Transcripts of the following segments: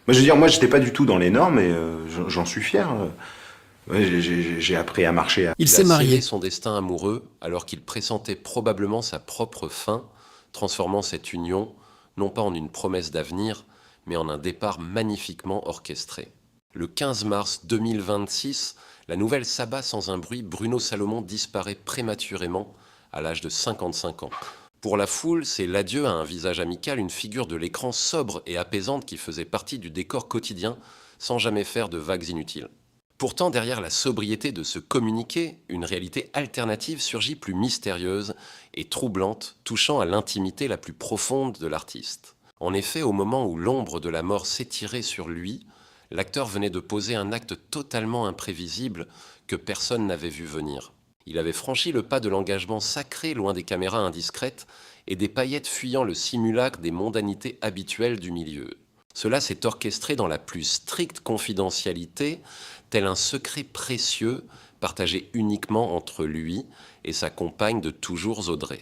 Moi, je veux dire, moi, j'étais pas du tout dans les normes et j'en suis fier. Ouais, j'ai appris à marcher. Il Il s'est a scellé marié. son destin amoureux alors qu'il pressentait probablement sa propre fin, transformant cette union non pas en une promesse d'avenir, mais en un départ magnifiquement orchestré. Le 15 mars 2026, la nouvelle s'abat sans un bruit, Bruno Salomon disparaît prématurément à l'âge de 55 ans. Pour la foule, c'est l'adieu à un visage amical, une figure de l'écran sobre et apaisante qui faisait partie du décor quotidien sans jamais faire de vagues inutiles. Pourtant, derrière la sobriété de ce communiqué, une réalité alternative surgit plus mystérieuse et troublante, touchant à l'intimité la plus profonde de l'artiste. En effet, au moment où l'ombre de la mort s'étirait sur lui, l'acteur venait de poser un acte totalement imprévisible que personne n'avait vu venir. Il avait franchi le pas de l'engagement sacré loin des caméras indiscrètes et des paillettes fuyant le simulacre des mondanités habituelles du milieu. Cela s'est orchestré dans la plus stricte confidentialité, tel un secret précieux partagé uniquement entre lui et sa compagne de toujours Audrey.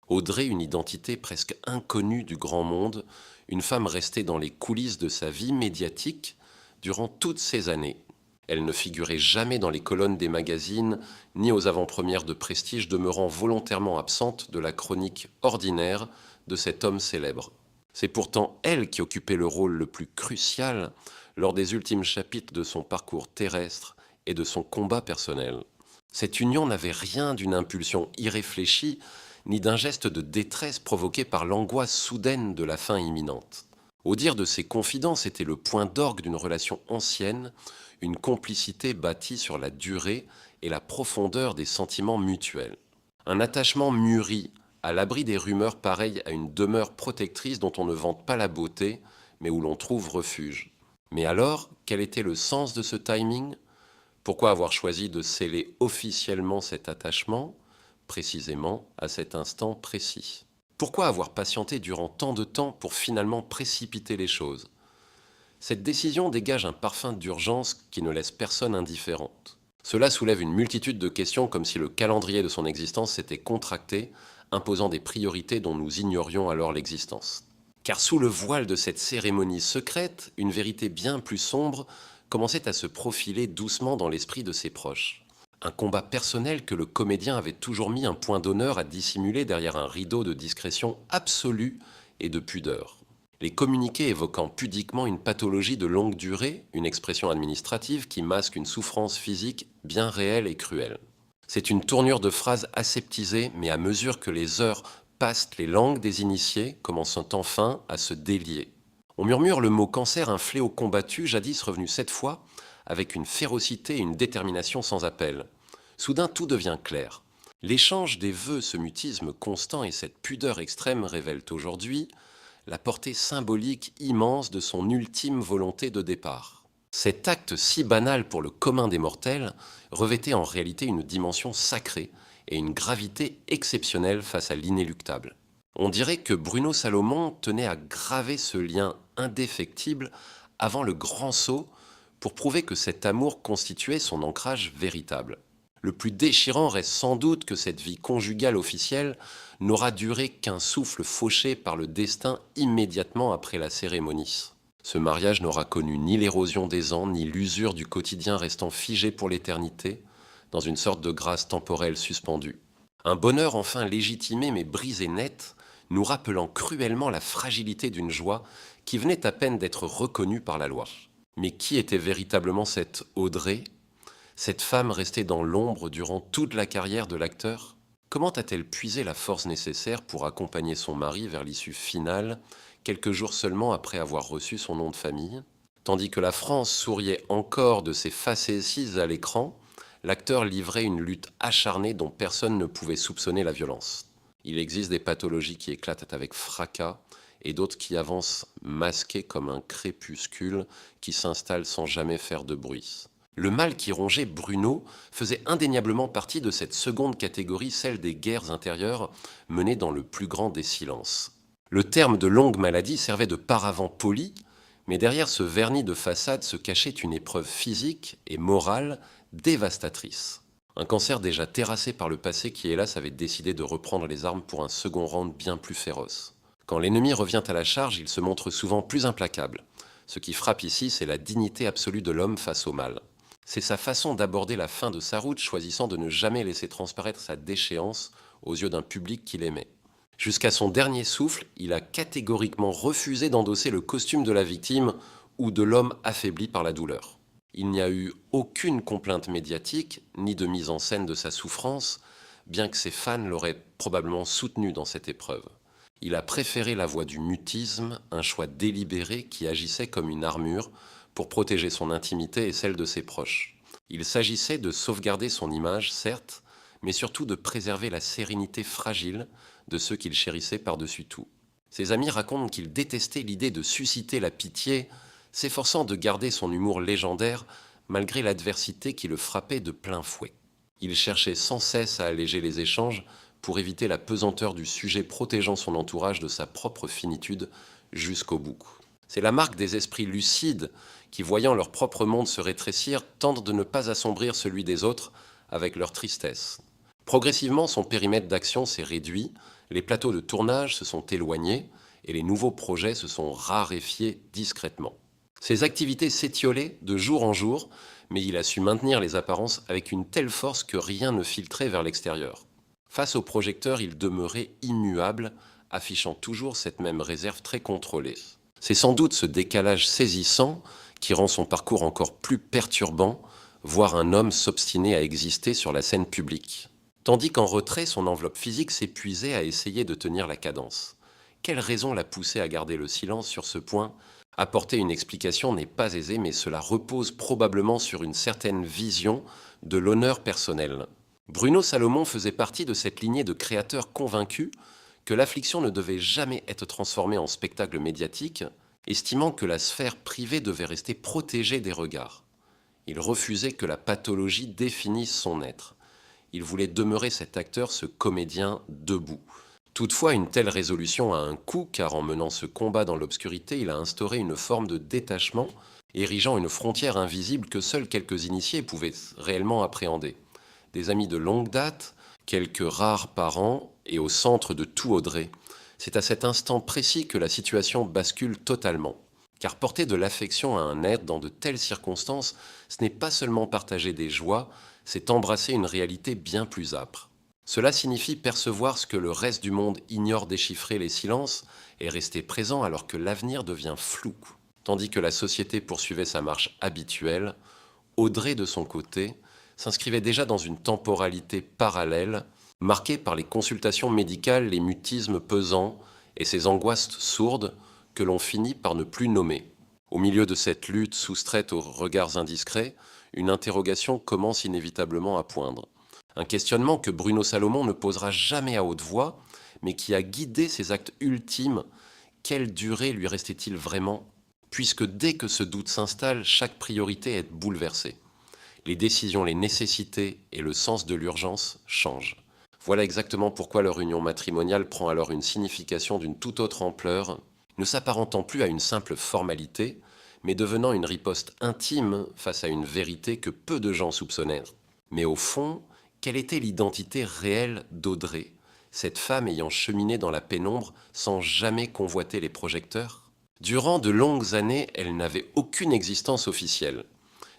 Audrey, une identité presque inconnue du grand monde, une femme restée dans les coulisses de sa vie médiatique durant toutes ces années. Elle ne figurait jamais dans les colonnes des magazines, ni aux avant-premières de prestige, demeurant volontairement absente de la chronique ordinaire de cet homme célèbre. C'est pourtant elle qui occupait le rôle le plus crucial lors des ultimes chapitres de son parcours terrestre et de son combat personnel. Cette union n'avait rien d'une impulsion irréfléchie, ni d'un geste de détresse provoqué par l'angoisse soudaine de la fin imminente. Au dire de ses confidents, c'était le point d'orgue d'une relation ancienne, une complicité bâtie sur la durée et la profondeur des sentiments mutuels. Un attachement mûri, à l'abri des rumeurs pareilles à une demeure protectrice dont on ne vante pas la beauté, mais où l'on trouve refuge. Mais alors, quel était le sens de ce timing? Pourquoi avoir choisi de sceller officiellement cet attachement, précisément à cet instant précis? Pourquoi avoir patienté durant tant de temps pour finalement précipiter les choses? Cette décision dégage un parfum d'urgence qui ne laisse personne indifférente. Cela soulève une multitude de questions comme si le calendrier de son existence s'était contracté, imposant des priorités dont nous ignorions alors l'existence. Car sous le voile de cette cérémonie secrète, une vérité bien plus sombre commençait à se profiler doucement dans l'esprit de ses proches. Un combat personnel que le comédien avait toujours mis un point d'honneur à dissimuler derrière un rideau de discrétion absolue et de pudeur. Les communiqués évoquant pudiquement une pathologie de longue durée, une expression administrative qui masque une souffrance physique bien réelle et cruelle. C'est une tournure de phrase aseptisée, mais à mesure que les heures passent, les langues des initiés commencent enfin à se délier. On murmure le mot cancer, un fléau combattu, jadis revenu cette fois, avec une férocité et une détermination sans appel. Soudain, tout devient clair. L'échange des vœux, ce mutisme constant et cette pudeur extrême révèlent aujourd'hui la portée symbolique immense de son ultime volonté de départ. Cet acte si banal pour le commun des mortels revêtait en réalité une dimension sacrée et une gravité exceptionnelle face à l'inéluctable. On dirait que Bruno Salomon tenait à graver ce lien indéfectible avant le grand saut pour prouver que cet amour constituait son ancrage véritable. Le plus déchirant reste sans doute que cette vie conjugale officielle n'aura duré qu'un souffle fauché par le destin immédiatement après la cérémonie. Ce mariage n'aura connu ni l'érosion des ans, ni l'usure du quotidien restant figé pour l'éternité, dans une sorte de grâce temporelle suspendue. Un bonheur enfin légitimé mais brisé net, nous rappelant cruellement la fragilité d'une joie qui venait à peine d'être reconnue par la loi. Mais qui était véritablement cette Audrey, cette femme restée dans l'ombre durant toute la carrière de l'acteur? Comment a-t-elle puisé la force nécessaire pour accompagner son mari vers l'issue finale, quelques jours seulement après avoir reçu son nom de famille? Tandis que la France souriait encore de ses facéties à l'écran, l'acteur livrait une lutte acharnée dont personne ne pouvait soupçonner la violence. Il existe des pathologies qui éclatent avec fracas et d'autres qui avancent masquées comme un crépuscule qui s'installe sans jamais faire de bruit. Le mal qui rongeait Bruno faisait indéniablement partie de cette seconde catégorie, celle des guerres intérieures menées dans le plus grand des silences. Le terme de longue maladie servait de paravent poli, mais derrière ce vernis de façade se cachait une épreuve physique et morale dévastatrice. Un cancer déjà terrassé par le passé qui, hélas, avait décidé de reprendre les armes pour un second round bien plus féroce. Quand l'ennemi revient à la charge, il se montre souvent plus implacable. Ce qui frappe ici, c'est la dignité absolue de l'homme face au mal. C'est sa façon d'aborder la fin de sa route, choisissant de ne jamais laisser transparaître sa déchéance aux yeux d'un public qu'il aimait. Jusqu'à son dernier souffle, il a catégoriquement refusé d'endosser le costume de la victime ou de l'homme affaibli par la douleur. Il n'y a eu aucune complainte médiatique, ni de mise en scène de sa souffrance, bien que ses fans l'auraient probablement soutenu dans cette épreuve. Il a préféré la voie du mutisme, un choix délibéré qui agissait comme une armure pour protéger son intimité et celle de ses proches. Il s'agissait de sauvegarder son image, certes, mais surtout de préserver la sérénité fragile de ceux qu'il chérissait par-dessus tout. Ses amis racontent qu'il détestait l'idée de susciter la pitié, s'efforçant de garder son humour légendaire malgré l'adversité qui le frappait de plein fouet. Il cherchait sans cesse à alléger les échanges pour éviter la pesanteur du sujet protégeant son entourage de sa propre finitude jusqu'au bout. C'est la marque des esprits lucides qui, voyant leur propre monde se rétrécir, tentent de ne pas assombrir celui des autres avec leur tristesse. Progressivement, son périmètre d'action s'est réduit, les plateaux de tournage se sont éloignés et les nouveaux projets se sont raréfiés discrètement. Ses activités s'étiolaient de jour en jour, mais il a su maintenir les apparences avec une telle force que rien ne filtrait vers l'extérieur. Face au projecteur, il demeurait immuable, affichant toujours cette même réserve très contrôlée. C'est sans doute ce décalage saisissant qui rend son parcours encore plus perturbant, voir un homme s'obstiner à exister sur la scène publique. Tandis qu'en retrait, son enveloppe physique s'épuisait à essayer de tenir la cadence. Quelle raison l'a poussé à garder le silence sur ce point ? Apporter une explication n'est pas aisé, mais cela repose probablement sur une certaine vision de l'honneur personnel. Bruno Salomon faisait partie de cette lignée de créateurs convaincus que l'affliction ne devait jamais être transformée en spectacle médiatique, estimant que la sphère privée devait rester protégée des regards. Il refusait que la pathologie définisse son être. Il voulait demeurer cet acteur, ce comédien debout. Toutefois, une telle résolution a un coût, car en menant ce combat dans l'obscurité, il a instauré une forme de détachement, érigeant une frontière invisible que seuls quelques initiés pouvaient réellement appréhender. Des amis de longue date, quelques rares parents, et au centre de tout Audrey. C'est à cet instant précis que la situation bascule totalement. Car porter de l'affection à un être dans de telles circonstances, ce n'est pas seulement partager des joies, c'est embrasser une réalité bien plus âpre. Cela signifie percevoir ce que le reste du monde ignore, déchiffrer les silences et rester présent alors que l'avenir devient flou. Tandis que la société poursuivait sa marche habituelle, Audrey, de son côté, s'inscrivait déjà dans une temporalité parallèle, marquée par les consultations médicales, les mutismes pesants et ces angoisses sourdes que l'on finit par ne plus nommer. Au milieu de cette lutte soustraite aux regards indiscrets, une interrogation commence inévitablement à poindre. Un questionnement que Bruno Salomon ne posera jamais à haute voix, mais qui a guidé ses actes ultimes. Quelle durée lui restait-il vraiment ? Puisque dès que ce doute s'installe, chaque priorité est bouleversée. Les décisions, les nécessités et le sens de l'urgence changent. Voilà exactement pourquoi leur union matrimoniale prend alors une signification d'une toute autre ampleur, ne s'apparentant plus à une simple formalité, mais devenant une riposte intime face à une vérité que peu de gens soupçonnèrent. Mais au fond, quelle était l'identité réelle d'Audrey, cette femme ayant cheminé dans la pénombre sans jamais convoiter les projecteurs ? Durant de longues années, elle n'avait aucune existence officielle,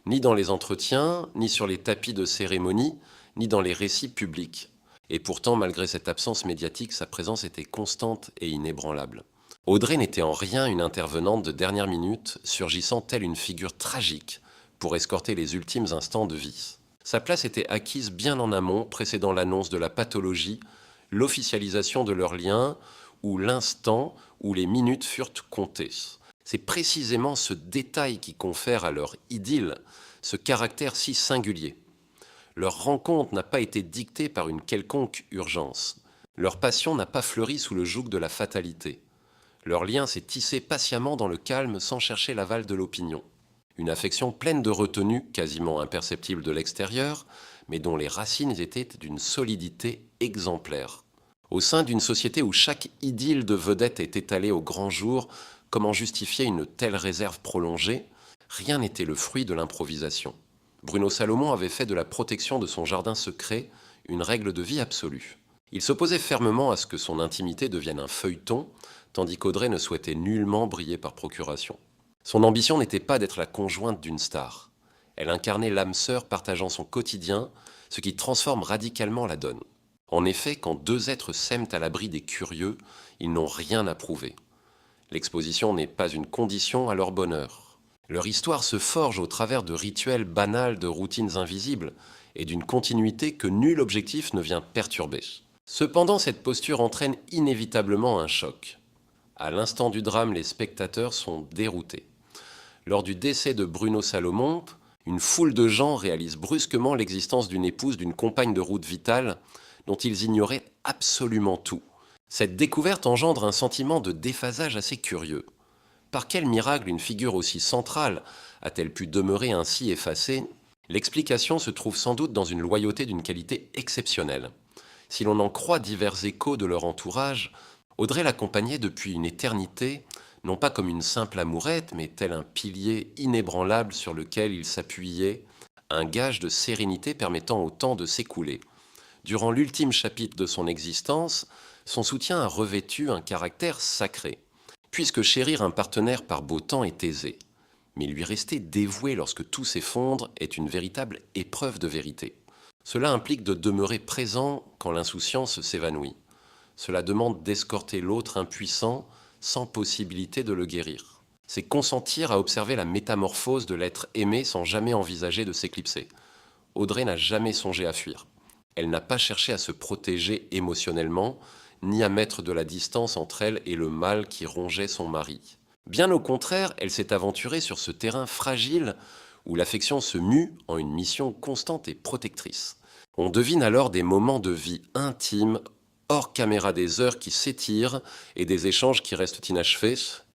ni dans les entretiens, ni sur les tapis de cérémonie, ni dans les récits publics. Et pourtant, malgré cette absence médiatique, sa présence était constante et inébranlable. Audrey n'était en rien une intervenante de dernière minute, surgissant telle une figure tragique pour escorter les ultimes instants de vie. Sa place était acquise bien en amont, précédant l'annonce de la pathologie, l'officialisation de leur lien, ou l'instant où les minutes furent comptées. C'est précisément ce détail qui confère à leur idylle ce caractère si singulier. Leur rencontre n'a pas été dictée par une quelconque urgence. Leur passion n'a pas fleuri sous le joug de la fatalité. Leur lien s'est tissé patiemment dans le calme sans chercher l'aval de l'opinion. Une affection pleine de retenue, quasiment imperceptible de l'extérieur, mais dont les racines étaient d'une solidité exemplaire. Au sein d'une société où chaque idylle de vedette est étalée au grand jour, comment justifier une telle réserve prolongée ? Rien n'était le fruit de l'improvisation. Bruno Salomon avait fait de la protection de son jardin secret une règle de vie absolue. Il s'opposait fermement à ce que son intimité devienne un feuilleton, tandis qu'Audrey ne souhaitait nullement briller par procuration. Son ambition n'était pas d'être la conjointe d'une star. Elle incarnait l'âme sœur partageant son quotidien, ce qui transforme radicalement la donne. En effet, quand deux êtres s'aiment à l'abri des curieux, ils n'ont rien à prouver. L'exposition n'est pas une condition à leur bonheur. Leur histoire se forge au travers de rituels banals, de routines invisibles et d'une continuité que nul objectif ne vient perturber. Cependant, cette posture entraîne inévitablement un choc. À l'instant du drame, les spectateurs sont déroutés. Lors du décès de Bruno Salomon, une foule de gens réalise brusquement l'existence d'une épouse, d'une compagne de route vitale dont ils ignoraient absolument tout. Cette découverte engendre un sentiment de déphasage assez curieux. Par quel miracle une figure aussi centrale a-t-elle pu demeurer ainsi effacée? L'explication se trouve sans doute dans une loyauté d'une qualité exceptionnelle. Si l'on en croit divers échos de leur entourage, Audrey l'accompagnait depuis une éternité, non pas comme une simple amourette, mais tel un pilier inébranlable sur lequel il s'appuyait, un gage de sérénité permettant au temps de s'écouler. Durant l'ultime chapitre de son existence, son soutien a revêtu un caractère sacré, puisque chérir un partenaire par beau temps est aisé. Mais lui rester dévoué lorsque tout s'effondre est une véritable épreuve de vérité. Cela implique de demeurer présent quand l'insouciance s'évanouit. Cela demande d'escorter l'autre impuissant sans possibilité de le guérir. C'est consentir à observer la métamorphose de l'être aimé sans jamais envisager de s'éclipser. Audrey n'a jamais songé à fuir. Elle n'a pas cherché à se protéger émotionnellement, ni à mettre de la distance entre elle et le mal qui rongeait son mari. Bien au contraire, elle s'est aventurée sur ce terrain fragile où l'affection se mue en une mission constante et protectrice. On devine alors des moments de vie intime, hors caméra, des heures qui s'étirent et des échanges qui restent inachevés,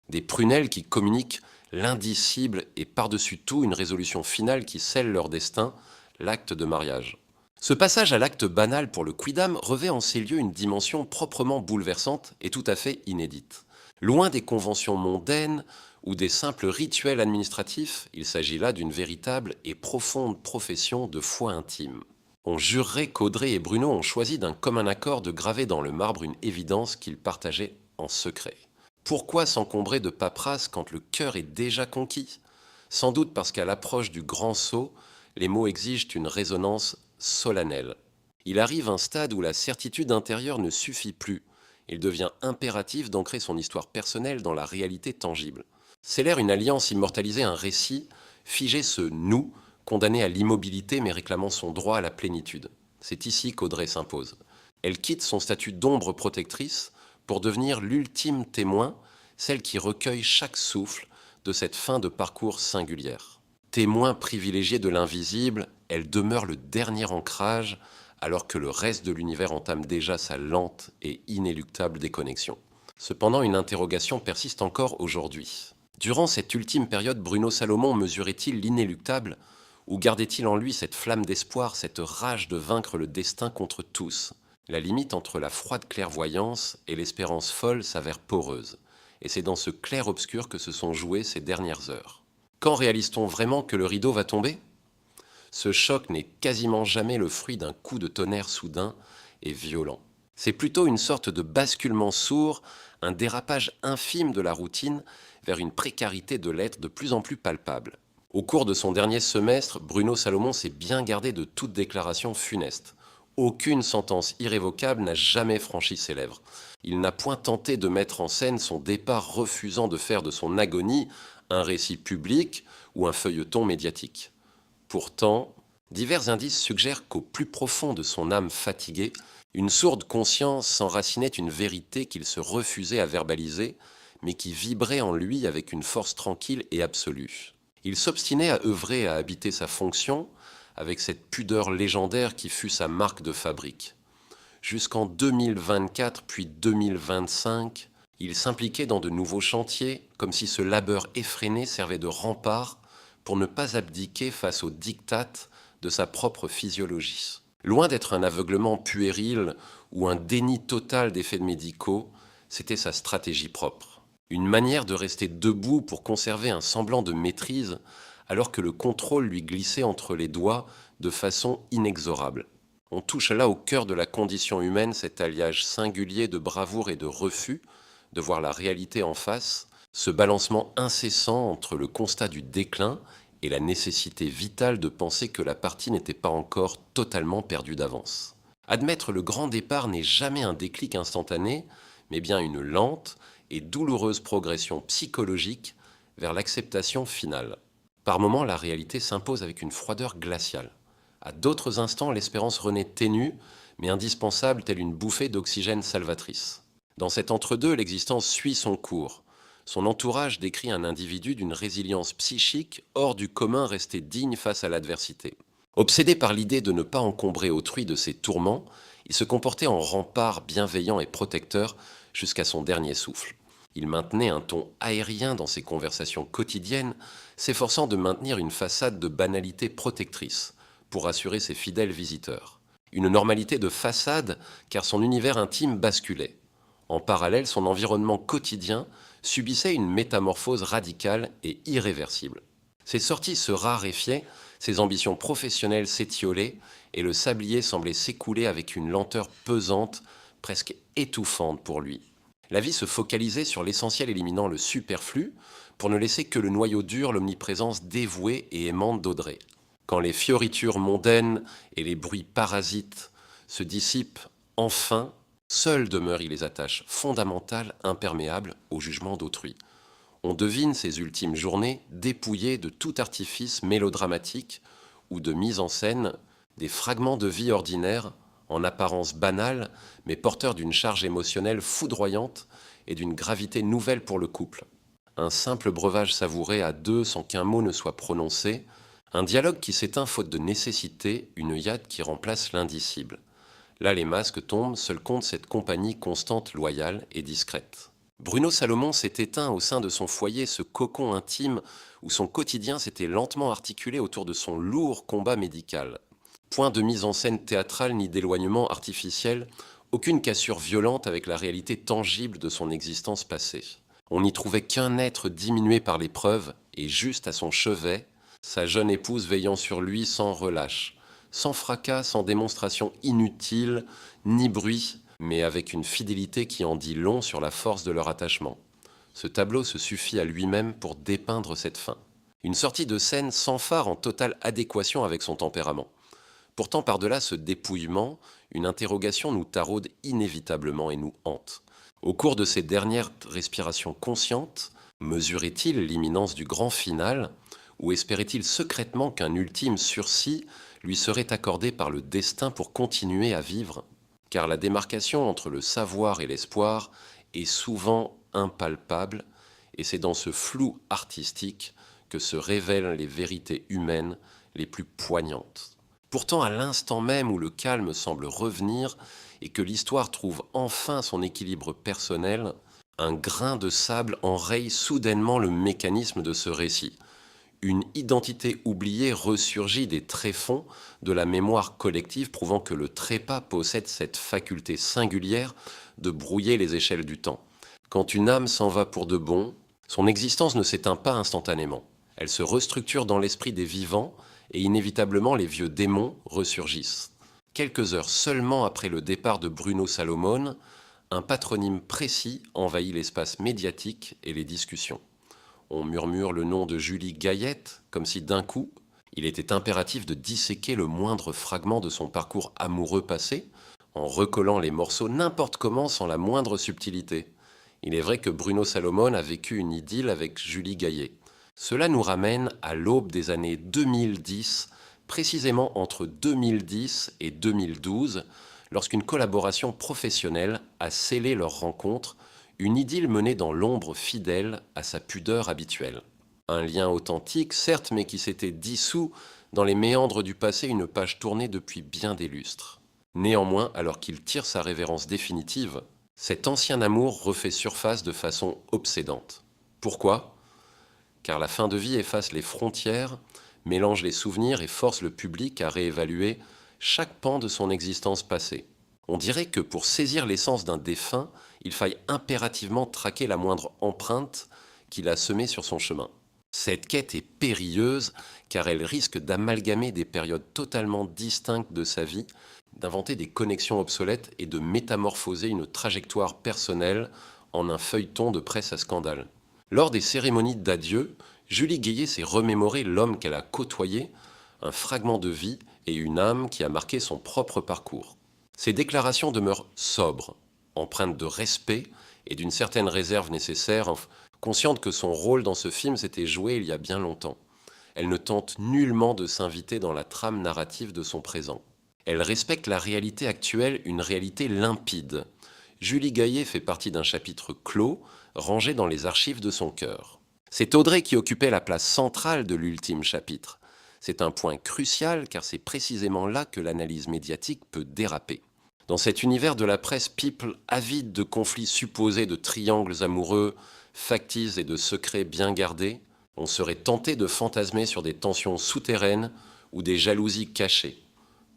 des prunelles qui communiquent l'indicible et par-dessus tout une résolution finale qui scelle leur destin, l'acte de mariage. Ce passage à l'acte banal pour le quidam revêt en ces lieux une dimension proprement bouleversante et tout à fait inédite. Loin des conventions mondaines ou des simples rituels administratifs, il s'agit là d'une véritable et profonde profession de foi intime. On jurerait qu'Audrey et Bruno ont choisi d'un commun accord de graver dans le marbre une évidence qu'ils partageaient en secret. Pourquoi s'encombrer de paperasse quand le cœur est déjà conquis? Sans doute parce qu'à l'approche du grand saut, les mots exigent une résonance solennelle. Il arrive un stade où la certitude intérieure ne suffit plus. Il devient impératif d'ancrer son histoire personnelle dans la réalité tangible. Scellère une alliance immortalisée, un récit, figer ce « nous », condamné à l'immobilité mais réclamant son droit à la plénitude. C'est ici qu'Audrey s'impose. Elle quitte son statut d'ombre protectrice pour devenir l'ultime témoin, celle qui recueille chaque souffle de cette fin de parcours singulière. Témoin privilégié de l'invisible, elle demeure le dernier ancrage alors que le reste de l'univers entame déjà sa lente et inéluctable déconnexion. Cependant, une interrogation persiste encore aujourd'hui. Durant cette ultime période, Bruno Salomon mesurait-il l'inéluctable ou gardait-il en lui cette flamme d'espoir, cette rage de vaincre le destin contre tous? La limite entre la froide clairvoyance et l'espérance folle s'avère poreuse, et c'est dans ce clair-obscur que se sont jouées ces dernières heures. Quand réalise-t-on vraiment que le rideau va tomber? Ce choc n'est quasiment jamais le fruit d'un coup de tonnerre soudain et violent. C'est plutôt une sorte de basculement sourd, un dérapage infime de la routine vers une précarité de l'être de plus en plus palpable. Au cours de son dernier semestre, Bruno Salomon s'est bien gardé de toute déclaration funeste. Aucune sentence irrévocable n'a jamais franchi ses lèvres. Il n'a point tenté de mettre en scène son départ, refusant de faire de son agonie un récit public ou un feuilleton médiatique. Pourtant, divers indices suggèrent qu'au plus profond de son âme fatiguée, une sourde conscience s'enracinait une vérité qu'il se refusait à verbaliser, mais qui vibrait en lui avec une force tranquille et absolue. Il s'obstinait à œuvrer à habiter sa fonction avec cette pudeur légendaire qui fut sa marque de fabrique. Jusqu'en 2024 puis 2025, il s'impliquait dans de nouveaux chantiers, comme si ce labeur effréné servait de rempart pour ne pas abdiquer face aux diktats de sa propre physiologie. Loin d'être un aveuglement puéril ou un déni total des faits médicaux, c'était sa stratégie propre. Une manière de rester debout pour conserver un semblant de maîtrise alors que le contrôle lui glissait entre les doigts de façon inexorable. On touche là au cœur de la condition humaine cet alliage singulier de bravoure et de refus, de voir la réalité en face, Ce balancement incessant entre le constat du déclin et la nécessité vitale de penser que la partie n'était pas encore totalement perdue d'avance. Admettre le grand départ n'est jamais un déclic instantané, mais bien une lente et douloureuse progression psychologique vers l'acceptation finale. Par moments, la réalité s'impose avec une froideur glaciale. À d'autres instants, l'espérance renaît ténue, mais indispensable telle une bouffée d'oxygène salvatrice. Dans cet entre-deux, l'existence suit son cours. Son entourage décrit un individu d'une résilience psychique hors du commun resté digne face à l'adversité. Obsédé par l'idée de ne pas encombrer autrui de ses tourments, il se comportait en rempart bienveillant et protecteur jusqu'à son dernier souffle. Il maintenait un ton aérien dans ses conversations quotidiennes, s'efforçant de maintenir une façade de banalité protectrice pour rassurer ses fidèles visiteurs. Une normalité de façade car son univers intime basculait. En parallèle, son environnement quotidien subissait une métamorphose radicale et irréversible. Ses sorties se raréfiaient, ses ambitions professionnelles s'étiolaient et le sablier semblait s'écouler avec une lenteur pesante, presque étouffante pour lui. La vie se focalisait sur l'essentiel éliminant le superflu pour ne laisser que le noyau dur, l'omniprésence dévouée et aimante d'Audrey. Quand les fioritures mondaines et les bruits parasites se dissipent enfin, seules demeurent les attaches fondamentales imperméables au jugement d'autrui. On devine ces ultimes journées dépouillées de tout artifice mélodramatique ou de mise en scène, des fragments de vie ordinaire, en apparence banale, mais porteurs d'une charge émotionnelle foudroyante et d'une gravité nouvelle pour le couple. Un simple breuvage savouré à deux sans qu'un mot ne soit prononcé, un dialogue qui s'éteint faute de nécessité, une yade qui remplace l'indicible. Là, les masques tombent, seul compte cette compagnie constante, loyale et discrète. Bruno Salomon s'est éteint au sein de son foyer, ce cocon intime où son quotidien s'était lentement articulé autour de son lourd combat médical. Point de mise en scène théâtrale ni d'éloignement artificiel, aucune cassure violente avec la réalité tangible de son existence passée. On n'y trouvait qu'un être diminué par l'épreuve et juste à son chevet, sa jeune épouse veillant sur lui sans relâche, sans fracas, sans démonstration inutile, ni bruit, mais avec une fidélité qui en dit long sur la force de leur attachement. Ce tableau se suffit à lui-même pour dépeindre cette fin. Une sortie de scène sans phare en totale adéquation avec son tempérament. Pourtant, par-delà ce dépouillement, une interrogation nous taraude inévitablement et nous hante. Au cours de ces dernières respirations conscientes, mesurait-il l'imminence du grand final ou espérait-il secrètement qu'un ultime sursis lui serait accordé par le destin pour continuer à vivre ? Car la démarcation entre le savoir et l'espoir est souvent impalpable, et c'est dans ce flou artistique que se révèlent les vérités humaines les plus poignantes. Pourtant, à l'instant même où le calme semble revenir et que l'histoire trouve enfin son équilibre personnel, un grain de sable enraye soudainement le mécanisme de ce récit. Une identité oubliée ressurgit des tréfonds de la mémoire collective, prouvant que le trépas possède cette faculté singulière de brouiller les échelles du temps. Quand une âme s'en va pour de bon, son existence ne s'éteint pas instantanément. Elle se restructure dans l'esprit des vivants et inévitablement les vieux démons ressurgissent. Quelques heures seulement après le départ de Bruno Salomon, un patronyme précis envahit l'espace médiatique et les discussions. On murmure le nom de Julie Gaillette, comme si d'un coup, il était impératif de disséquer le moindre fragment de son parcours amoureux passé, en recollant les morceaux n'importe comment sans la moindre subtilité. Il est vrai que Bruno Salomon a vécu une idylle avec Julie Gaillet. Cela nous ramène à l'aube des années 2010, précisément entre 2010 et 2012, lorsqu'une collaboration professionnelle a scellé leur rencontre, une idylle menée dans l'ombre fidèle à sa pudeur habituelle. Un lien authentique, certes, mais qui s'était dissous dans les méandres du passé, une page tournée depuis bien des lustres. Néanmoins, alors qu'il tire sa révérence définitive, cet ancien amour refait surface de façon obsédante. Pourquoi ? Car la fin de vie efface les frontières, mélange les souvenirs et force le public à réévaluer chaque pan de son existence passée. On dirait que pour saisir l'essence d'un défunt, il faille impérativement traquer la moindre empreinte qu'il a semée sur son chemin. Cette quête est périlleuse car elle risque d'amalgamer des périodes totalement distinctes de sa vie, d'inventer des connexions obsolètes et de métamorphoser une trajectoire personnelle en un feuilleton de presse à scandale. Lors des cérémonies d'adieu, Julie Gaillet s'est remémoré l'homme qu'elle a côtoyé, un fragment de vie et une âme qui a marqué son propre parcours. Ses déclarations demeurent sobres, empreintes de respect et d'une certaine réserve nécessaire, consciente que son rôle dans ce film s'était joué il y a bien longtemps. Elle ne tente nullement de s'inviter dans la trame narrative de son présent. Elle respecte la réalité actuelle, une réalité limpide. Julie Gaillet fait partie d'un chapitre clos, rangé dans les archives de son cœur. C'est Audrey qui occupait la place centrale de l'ultime chapitre. C'est un point crucial car c'est précisément là que l'analyse médiatique peut déraper. Dans cet univers de la presse people avide de conflits supposés, de triangles amoureux, factices et de secrets bien gardés, on serait tenté de fantasmer sur des tensions souterraines ou des jalousies cachées.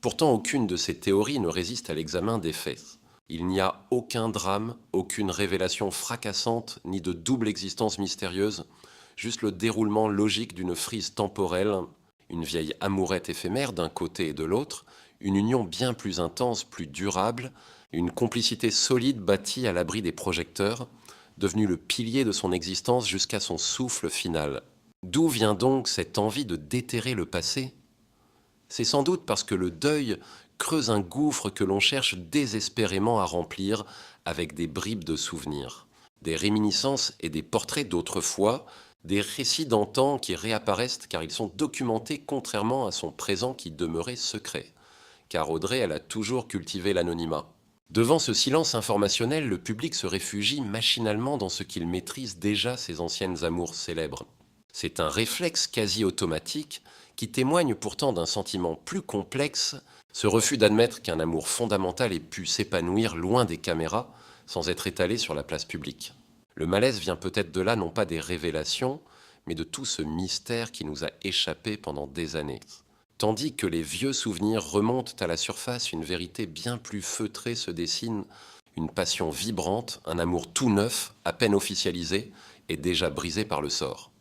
Pourtant, aucune de ces théories ne résiste à l'examen des faits. Il n'y a aucun drame, aucune révélation fracassante, ni de double existence mystérieuse, juste le déroulement logique d'une frise temporelle, une vieille amourette éphémère d'un côté et de l'autre, une union bien plus intense, plus durable, une complicité solide bâtie à l'abri des projecteurs, devenue le pilier de son existence jusqu'à son souffle final. D'où vient donc cette envie de déterrer le passé ? C'est sans doute parce que le deuil creuse un gouffre que l'on cherche désespérément à remplir avec des bribes de souvenirs, des réminiscences et des portraits d'autrefois, des récits d'antan qui réapparaissent car ils sont documentés contrairement à son présent qui demeurait secret. Car Audrey, elle a toujours cultivé l'anonymat. Devant ce silence informationnel, le public se réfugie machinalement dans ce qu'il maîtrise déjà ses anciennes amours célèbres. C'est un réflexe quasi automatique qui témoigne pourtant d'un sentiment plus complexe, ce refus d'admettre qu'un amour fondamental ait pu s'épanouir loin des caméras sans être étalé sur la place publique. Le malaise vient peut-être de là non pas des révélations, mais de tout ce mystère qui nous a échappé pendant des années. Tandis que les vieux souvenirs remontent à la surface, une vérité bien plus feutrée se dessine, une passion vibrante, un amour tout neuf, à peine officialisé, et déjà brisé par le sort.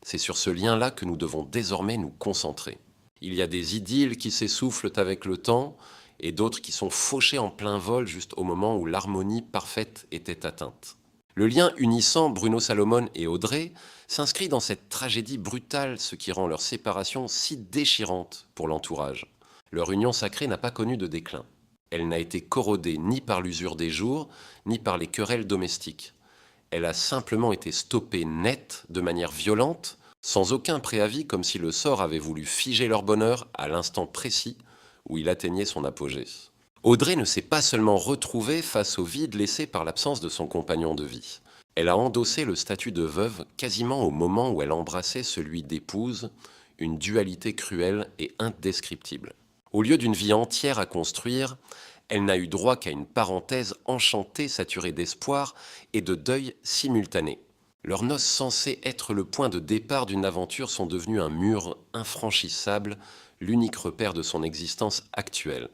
C'est sur ce lien-là que nous devons désormais nous concentrer. Il y a des idylles qui s'essoufflent avec le temps, et d'autres qui sont fauchées en plein vol juste au moment où l'harmonie parfaite était atteinte. Le lien unissant Bruno Salomon et Audrey s'inscrit dans cette tragédie brutale, ce qui rend leur séparation si déchirante pour l'entourage. Leur union sacrée n'a pas connu de déclin. Elle n'a été corrodée ni par l'usure des jours, ni par les querelles domestiques. Elle a simplement été stoppée net, de manière violente, sans aucun préavis, comme si le sort avait voulu figer leur bonheur à l'instant précis où il atteignait son apogée. Audrey ne s'est pas seulement retrouvée face au vide laissé par l'absence de son compagnon de vie. Elle a endossé le statut de veuve quasiment au moment où elle embrassait celui d'épouse, une dualité cruelle et indescriptible. Au lieu d'une vie entière à construire, elle n'a eu droit qu'à une parenthèse enchantée saturée d'espoir et de deuil simultané. Leurs noces censées être le point de départ d'une aventure sont devenues un mur infranchissable, l'unique repère de son existence actuelle.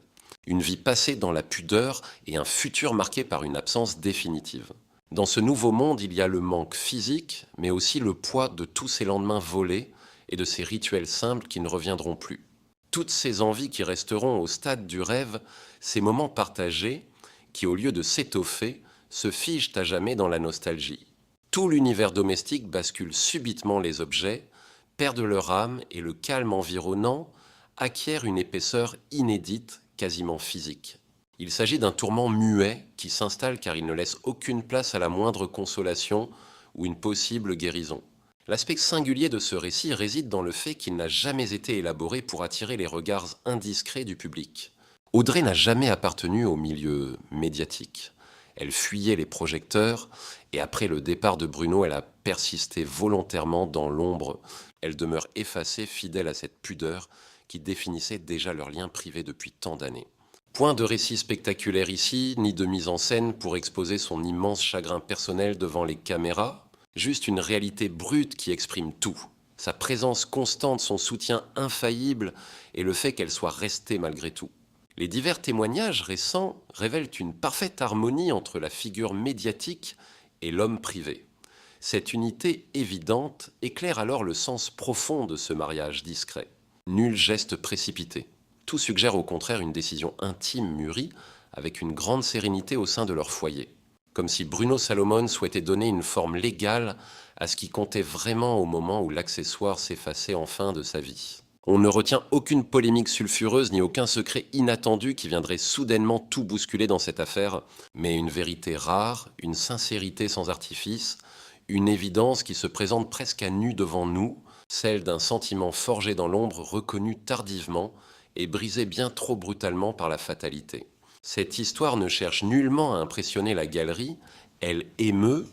Une vie passée dans la pudeur et un futur marqué par une absence définitive. Dans ce nouveau monde, il y a le manque physique, mais aussi le poids de tous ces lendemains volés et de ces rituels simples qui ne reviendront plus. Toutes ces envies qui resteront au stade du rêve, ces moments partagés qui, au lieu de s'étoffer, se figent à jamais dans la nostalgie. Tout l'univers domestique bascule subitement les objets, perdent leur âme et le calme environnant acquiert une épaisseur inédite, quasiment physique. Il s'agit d'un tourment muet qui s'installe car il ne laisse aucune place à la moindre consolation ou une possible guérison. L'aspect singulier de ce récit réside dans le fait qu'il n'a jamais été élaboré pour attirer les regards indiscrets du public. Audrey n'a jamais appartenu au milieu médiatique. Elle fuyait les projecteurs et après le départ de Bruno, elle a persisté volontairement dans l'ombre. Elle demeure effacée, fidèle à cette pudeur qui définissait déjà leur lien privé depuis tant d'années. Point de récit spectaculaire ici, ni de mise en scène pour exposer son immense chagrin personnel devant les caméras, juste une réalité brute qui exprime tout. Sa présence constante, son soutien infaillible et le fait qu'elle soit restée malgré tout. Les divers témoignages récents révèlent une parfaite harmonie entre la figure médiatique et l'homme privé. Cette unité évidente éclaire alors le sens profond de ce mariage discret. Nul geste précipité. Tout suggère au contraire une décision intime mûrie avec une grande sérénité au sein de leur foyer. comme si Bruno Salomon souhaitait donner une forme légale à ce qui comptait vraiment au moment où l'accessoire s'effaçait enfin de sa vie. On ne retient aucune polémique sulfureuse ni aucun secret inattendu qui viendrait soudainement tout bousculer dans cette affaire, mais une vérité rare, une sincérité sans artifice, une évidence qui se présente presque à nu devant nous, celle d'un sentiment forgé dans l'ombre reconnu tardivement et brisé bien trop brutalement par la fatalité. Cette histoire ne cherche nullement à impressionner la galerie, elle émeut,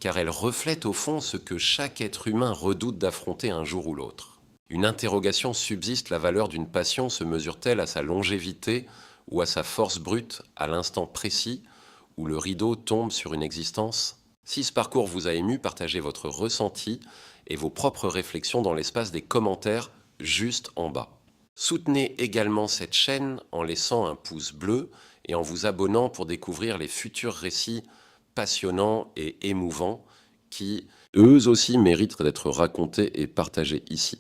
car elle reflète au fond ce que chaque être humain redoute d'affronter un jour ou l'autre. Une interrogation subsiste, la valeur d'une passion se mesure-t-elle à sa longévité ou à sa force brute à l'instant précis où le rideau tombe sur une existence? Si ce parcours vous a ému, partagez votre ressenti et vos propres réflexions dans l'espace des commentaires juste en bas. Soutenez également cette chaîne en laissant un pouce bleu et en vous abonnant pour découvrir les futurs récits passionnants et émouvants qui, eux aussi, méritent d'être racontés et partagés ici.